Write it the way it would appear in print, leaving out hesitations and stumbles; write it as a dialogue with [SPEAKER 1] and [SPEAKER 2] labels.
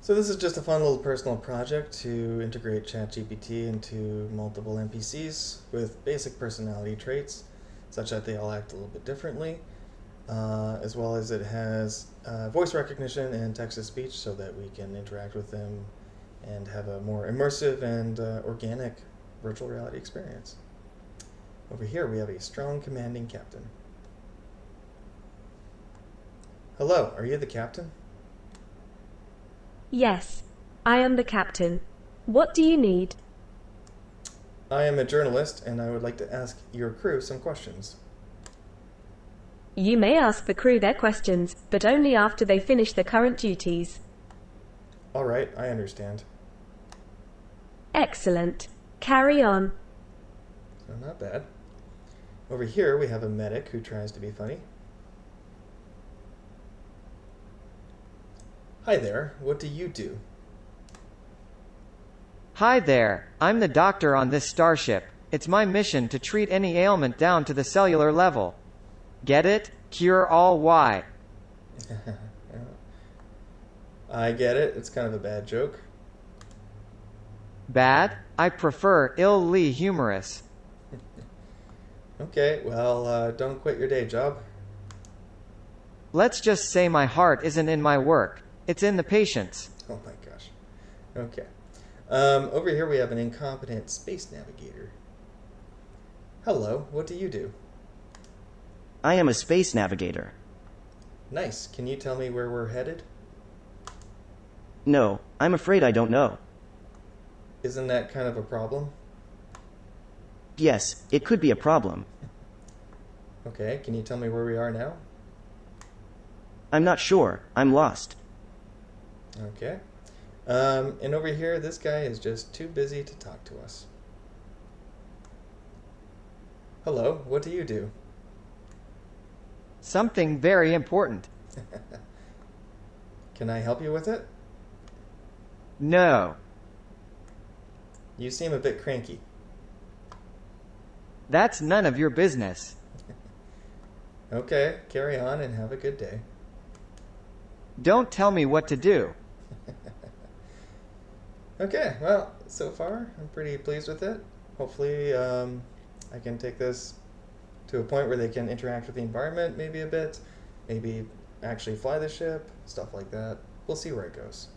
[SPEAKER 1] So this is just a fun little personal project to integrate ChatGPT into multiple NPCs with basic personality traits, such that they all act a little bit differently, as well as it has voice recognition and text-to-speech so that we can interact with them and have a more immersive and organic virtual reality experience. Over here we have a strong, commanding captain. Hello, are you the captain?
[SPEAKER 2] Yes, I am the captain. What do you need?
[SPEAKER 1] I am a journalist and I would like to ask your crew some questions.
[SPEAKER 2] You may ask the crew their questions, but only after they finish their current duties.
[SPEAKER 1] All right, I understand.
[SPEAKER 2] Excellent. Carry on.
[SPEAKER 1] So not bad. Over here we have a medic who tries to be funny. Hi there, what do you do?
[SPEAKER 3] Hi there, I'm the doctor on this starship. It's my mission to treat any ailment down to the cellular level. Get it? Cure all why.
[SPEAKER 1] I get it, it's kind of a bad joke.
[SPEAKER 3] Bad? I prefer ill-ly humorous.
[SPEAKER 1] Okay, well, don't quit your day job.
[SPEAKER 3] Let's just say my heart isn't in my work. It's in the patients.
[SPEAKER 1] Oh my gosh. Okay. Over here we have an incompetent space navigator. Hello, what do you do?
[SPEAKER 4] I am a space navigator.
[SPEAKER 1] Nice, can you tell me where we're headed?
[SPEAKER 4] No, I'm afraid I don't know.
[SPEAKER 1] Isn't that kind of a problem?
[SPEAKER 4] Yes, it could be a problem.
[SPEAKER 1] Okay, can you tell me where we are now?
[SPEAKER 4] I'm not sure. I'm lost.
[SPEAKER 1] Okay. And over here, this guy is just too busy to talk to us. Hello, what do you do?
[SPEAKER 3] Something very important.
[SPEAKER 1] Can I help you with it?
[SPEAKER 3] No.
[SPEAKER 1] You seem a bit cranky.
[SPEAKER 3] That's none of your business.
[SPEAKER 1] Okay, carry on and have a good day.
[SPEAKER 3] Don't tell me what to do.
[SPEAKER 1] Okay, well, so far I'm pretty pleased with it. Hopefully I can take this to a point where they can interact with the environment maybe a bit, maybe actually fly the ship, stuff like that. We'll see where it goes.